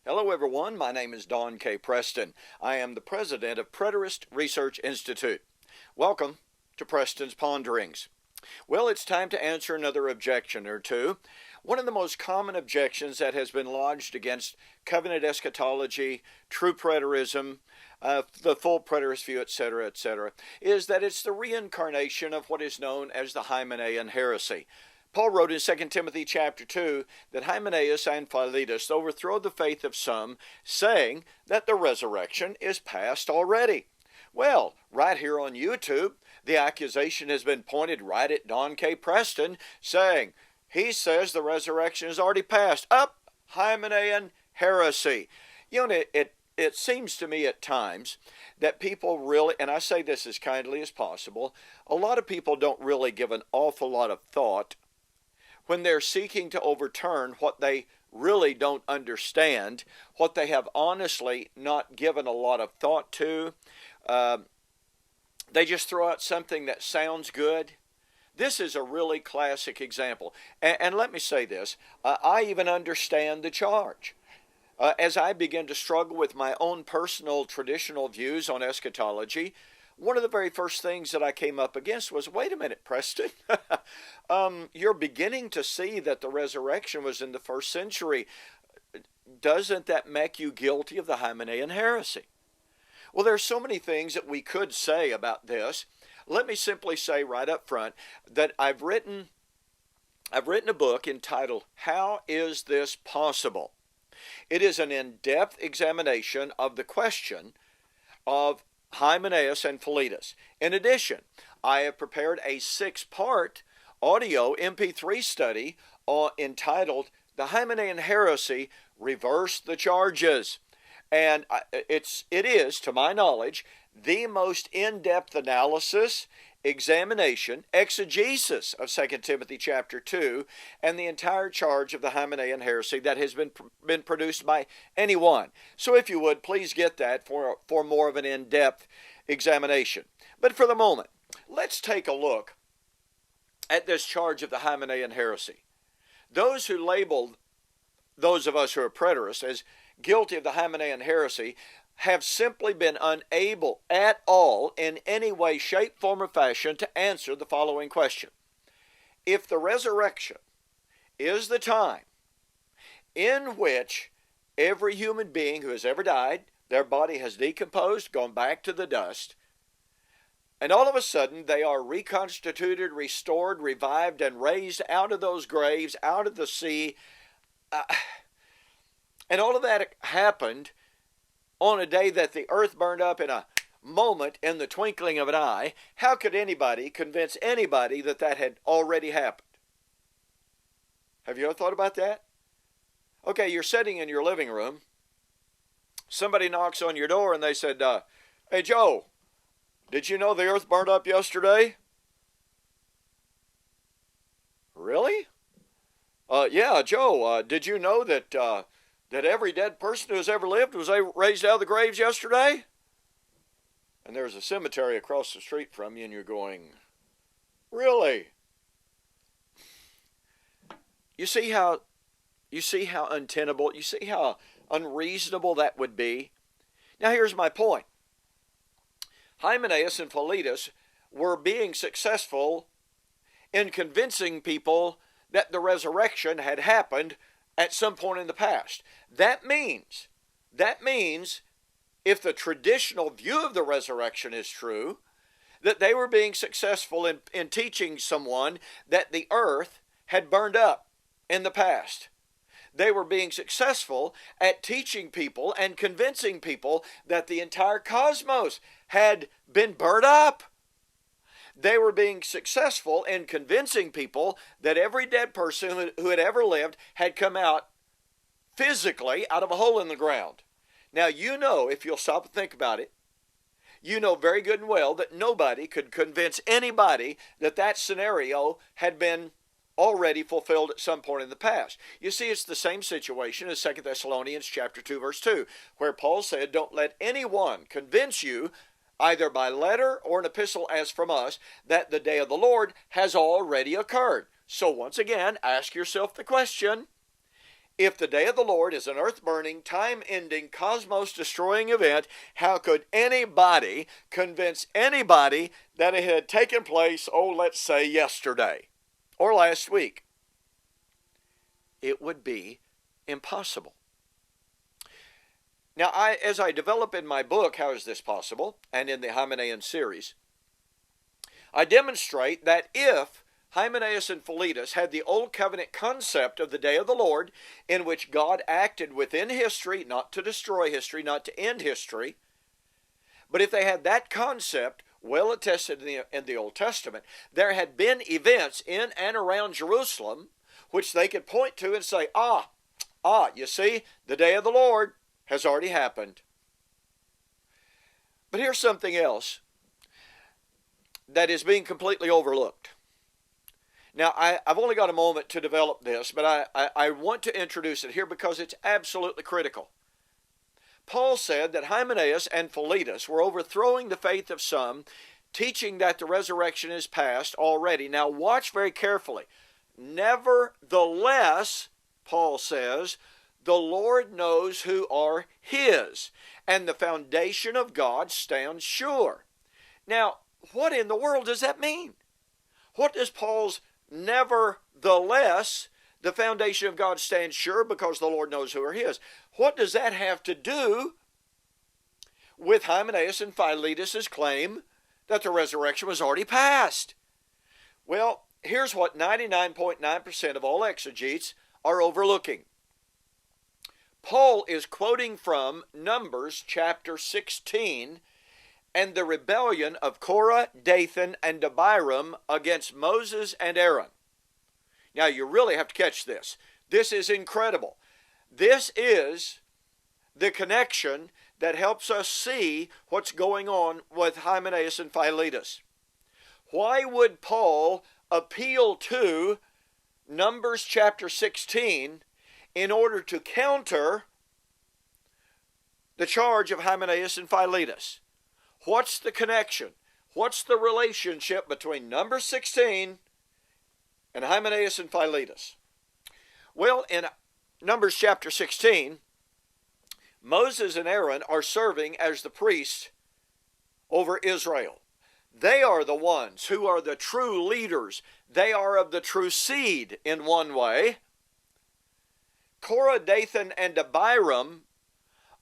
Hello everyone, my name is Don K. Preston. I am the president of Preterist Research Institute. Welcome to Preston's Ponderings. Well, it's time to answer another objection or two. One of the most common objections that has been lodged against covenant eschatology, true preterism, the full preterist view, etc., is that it's the reincarnation of what is known as the Hymenaean Heresy. Paul wrote in 2 Timothy chapter 2 that Hymenaeus and Philetus overthrow the faith of some, saying that the resurrection is past already. Well, right here on YouTube, the accusation has been pointed right at Don K. Preston, saying, he says the resurrection is already past. Up, Hymenaean heresy. You know, it seems to me at times that people really, and I say this as kindly as possible, a lot of people don't really give an awful lot of thought when they're seeking to overturn what they really don't understand, what they have honestly not given a lot of thought to. They just throw out something that sounds good. This is a really classic example. And let me say this, I even understand the charge. As I begin to struggle with my own personal traditional views on eschatology, one of the very first things that I came up against was, wait a minute, Preston, you're beginning to see that the resurrection was in the first century. Doesn't that make you guilty of the Hymenaean heresy? Well, there's so many things that we could say about this. Let me simply say right up front that I've written a book entitled, How Is This Possible? It is an in-depth examination of the question of Hymenaeus and Philetus. In addition, I have prepared a 6-part audio MP3 study entitled The Hymenaean Heresy, Reverse the Charges. And it is, to my knowledge, the most in-depth analysis, examination, exegesis of 2 Timothy chapter 2 and the entire charge of the Hymenaean heresy that has been produced by anyone. So if you would, please get that for more of an in-depth examination. But for the moment, let's take a look at this charge of the Hymenaean heresy. Those who label those of us who are preterists as guilty of the Hymenaean heresy have simply been unable at all in any way, shape, form, or fashion to answer the following question. If the resurrection is the time in which every human being who has ever died, their body has decomposed, gone back to the dust, and all of a sudden they are reconstituted, restored, revived, and raised out of those graves, out of the sea, and all of that happened on a day that the earth burned up in a moment, in the twinkling of an eye, how could anybody convince anybody that that had already happened? Have you ever thought about that? Okay, you're sitting in your living room. Somebody knocks on your door and they said, hey Joe, did you know the earth burned up yesterday? Really? Yeah, Joe, did you know that every dead person who has ever lived was raised out of the graves yesterday? And there's a cemetery across the street from you and you're going, really? You see how untenable, you see how unreasonable that would be? Now here's my point. Hymenaeus and Philetus were being successful in convincing people that the resurrection had happened at some point in the past. That means, if the traditional view of the resurrection is true, that they were being successful in teaching someone that the earth had burned up in the past. They were being successful at teaching people and convincing people that the entire cosmos had been burned up. They were being successful in convincing people that every dead person who had ever lived had come out physically out of a hole in the ground. Now, you know, if you'll stop and think about it, you know very good and well that nobody could convince anybody that that scenario had been already fulfilled at some point in the past. You see, it's the same situation as 2 Thessalonians chapter 2, verse 2, where Paul said, don't let anyone convince you, either by letter or an epistle as from us, that the day of the Lord has already occurred. So once again, ask yourself the question, If the day of the Lord is an earth-burning, time-ending, cosmos-destroying event, how could anybody convince anybody that it had taken place, let's say yesterday or last week? It would be impossible. Now, as I develop in my book, How Is This Possible? And in the Hymenaean series, I demonstrate that if Hymenaeus and Philetus had the Old Covenant concept of the day of the Lord, in which God acted within history, not to destroy history, not to end history, but if they had that concept well attested in the Old Testament, there had been events in and around Jerusalem which they could point to and say, you see, the day of the Lord has already happened. But here's something else that is being completely overlooked. Now, I've only got a moment to develop this, but I want to introduce it here because it's absolutely critical. Paul said that Hymenaeus and Philetus were overthrowing the faith of some, teaching that the resurrection is past already. Now, watch very carefully. Nevertheless, Paul says, the Lord knows who are His, and the foundation of God stands sure. Now, what in the world does that mean? What does Paul's nevertheless, the foundation of God stands sure because the Lord knows who are His? What does that have to do with Hymenaeus and Philetus' claim that the resurrection was already past? Well, here's what 99.9% of all exegetes are overlooking. Paul is quoting from Numbers chapter 16 and the rebellion of Korah, Dathan, and Abiram against Moses and Aaron. Now, you really have to catch this. This is incredible. This is the connection that helps us see what's going on with Hymenaeus and Philetus. Why would Paul appeal to Numbers chapter 16 in order to counter the charge of Hymenaeus and Philetus? What's the connection? What's the relationship between Numbers 16 and Hymenaeus and Philetus? Well, in Numbers chapter 16, Moses and Aaron are serving as the priests over Israel. They are the ones who are the true leaders. They are of the true seed in one way. Korah, Dathan, and Abiram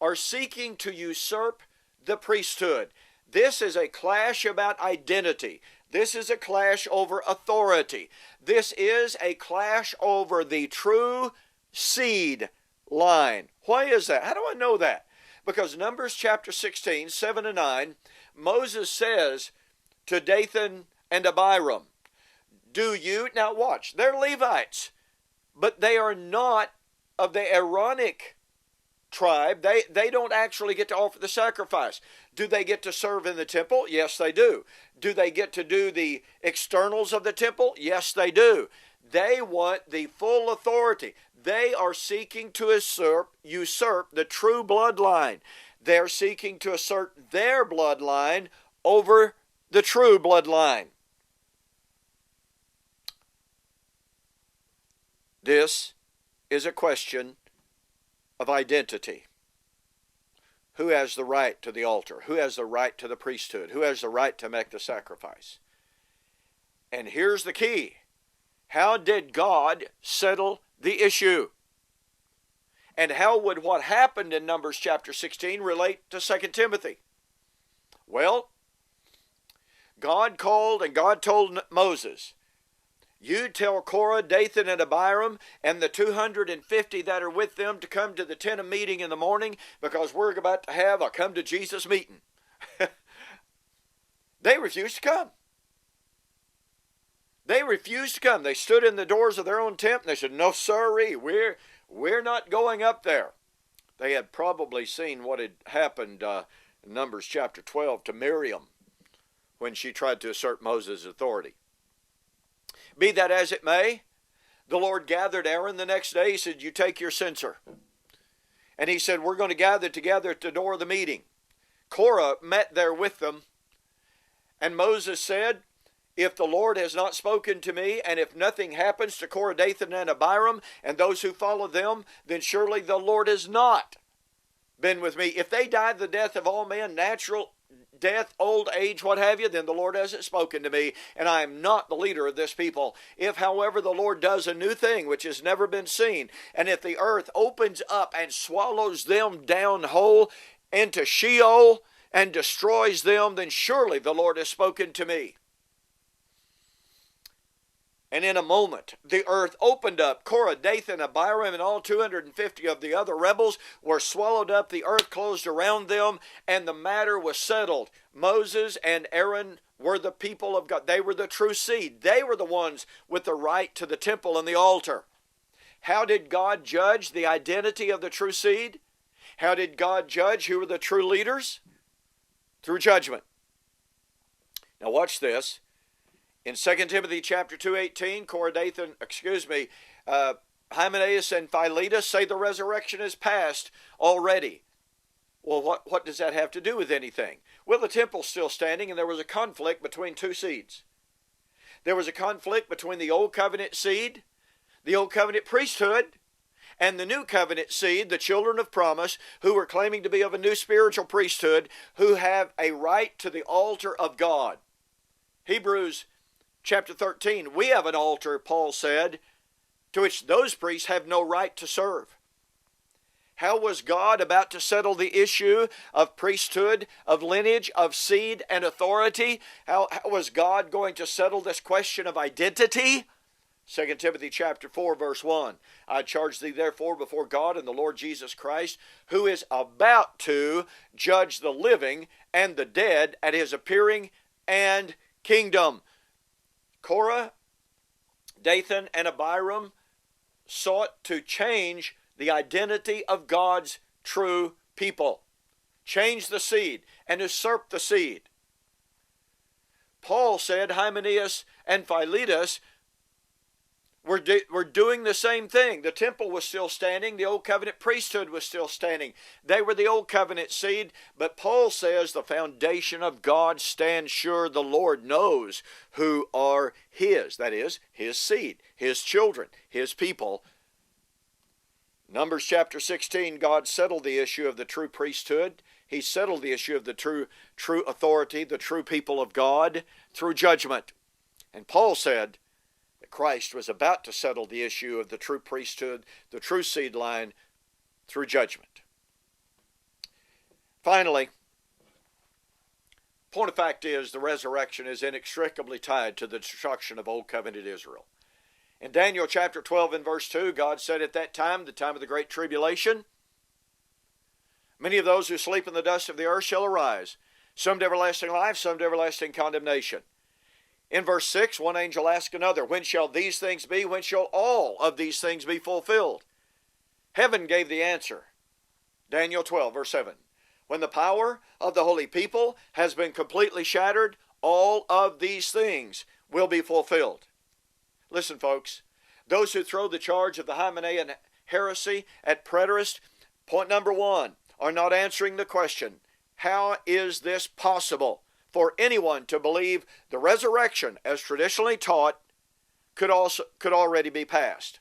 are seeking to usurp the priesthood. This is a clash about identity. This is a clash over authority. This is a clash over the true seed line. Why is that? How do I know that? Because Numbers chapter 16, 7 and 9, Moses says to Dathan and Abiram, do you, now watch, they're Levites, but they are not of the Aaronic tribe. They don't actually get to offer the sacrifice. Do they get to serve in the temple? Yes, they do. Do they get to do the externals of the temple? Yes, they do. They want the full authority. They are seeking to usurp the true bloodline. They're seeking to assert their bloodline over the true bloodline. This is a question of identity. Who has the right to the altar? Who has the right to the priesthood? Who has the right to make the sacrifice? And here's the key. How did God settle the issue? And how would what happened in Numbers chapter 16 relate to 2 Timothy? Well, God called and God told Moses, you tell Korah, Dathan, and Abiram, and the 250 that are with them to come to the tent of meeting in the morning because we're about to have a come to Jesus meeting. They refused to come. They refused to come. They stood in the doors of their own tent and they said, no sirree, we're not going up there. They had probably seen what had happened in Numbers chapter 12 to Miriam when she tried to assert Moses' authority. Be that as it may, the Lord gathered Aaron the next day. He said, you take your censer. And he said, we're going to gather together at the door of the meeting. Korah met there with them. And Moses said, if the Lord has not spoken to me, and if nothing happens to Korah, Dathan, and Abiram, and those who follow them, then surely the Lord has not been with me. If they died the death of all men, natural death, old age, what have you, then the Lord hasn't spoken to me, and I am not the leader of this people. If, however, the Lord does a new thing which has never been seen, and if the earth opens up and swallows them down whole into Sheol and destroys them, then surely the Lord has spoken to me. And in a moment, the earth opened up. Korah, Dathan, Abiram, and all 250 of the other rebels were swallowed up. The earth closed around them, and the matter was settled. Moses and Aaron were the people of God. They were the true seed. They were the ones with the right to the temple and the altar. How did God judge the identity of the true seed? How did God judge who were the true leaders? Through judgment. Now watch this. In 2 Timothy chapter 2:18, Hymenaeus and Philetus say the resurrection is past already. Well, what does that have to do with anything? Well, the temple's still standing, and there was a conflict between two seeds. There was a conflict between the Old Covenant seed, the Old Covenant priesthood, and the New Covenant seed, the children of promise, who were claiming to be of a new spiritual priesthood, who have a right to the altar of God. Hebrews chapter 13, we have an altar, Paul said, to which those priests have no right to serve. How was God about to settle the issue of priesthood, of lineage, of seed and authority? How was God going to settle this question of identity? 2 Timothy chapter 4, verse 1. I charge thee therefore before God and the Lord Jesus Christ, who is about to judge the living and the dead at his appearing and kingdom. Korah, Dathan, and Abiram sought to change the identity of God's true people. Change the seed and usurp the seed. Paul said Hymenaeus and Philetus were doing the same thing. The temple was still standing. The Old Covenant priesthood was still standing. They were the Old Covenant seed. But Paul says the foundation of God stands sure. The Lord knows who are his. That is, his seed, his children, his people. Numbers chapter 16, God settled the issue of the true priesthood. He settled the issue of the true authority, the true people of God, through judgment. And Paul said that Christ was about to settle the issue of the true priesthood, the true seed line, through judgment. Finally, point of fact is the resurrection is inextricably tied to the destruction of Old Covenant Israel. In Daniel chapter 12 and verse 2, God said at that time, the time of the great tribulation, many of those who sleep in the dust of the earth shall arise, some to everlasting life, some to everlasting condemnation. In verse 6, one angel asked another, when shall these things be? When shall all of these things be fulfilled? Heaven gave the answer. Daniel 12, verse 7. When the power of the holy people has been completely shattered, all of these things will be fulfilled. Listen, folks, those who throw the charge of the Hymenaean Heresy at preterists, point number one, are not answering the question, how is this possible for anyone to believe the resurrection, as traditionally taught, could already be past?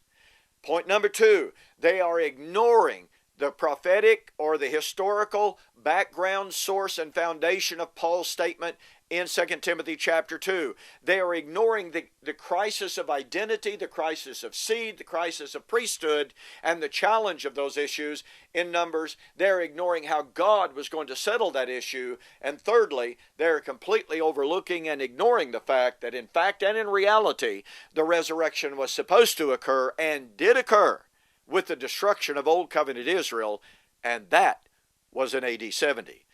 Point number two, they are ignoring the prophetic or the historical background, source, and foundation of Paul's statement in 2 Timothy chapter 2. They are ignoring the crisis of identity, the crisis of seed, the crisis of priesthood, and the challenge of those issues in Numbers. They're ignoring how God was going to settle that issue. And thirdly, they're completely overlooking and ignoring the fact that in fact and in reality, the resurrection was supposed to occur and did occur with the destruction of Old Covenant Israel, and that was in AD 70.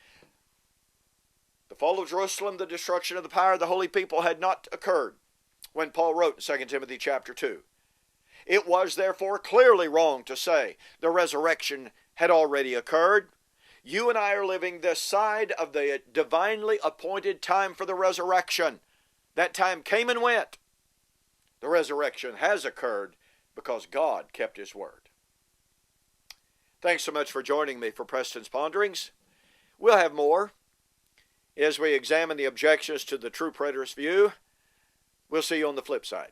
The fall of Jerusalem, the destruction of the power of the holy people had not occurred when Paul wrote in 2 Timothy chapter 2. It was therefore clearly wrong to say the resurrection had already occurred. You and I are living this side of the divinely appointed time for the resurrection. That time came and went. The resurrection has occurred because God kept his word. Thanks so much for joining me for Preston's Ponderings. We'll have more as we examine the objections to the true preterist view We'll see you on the flip side.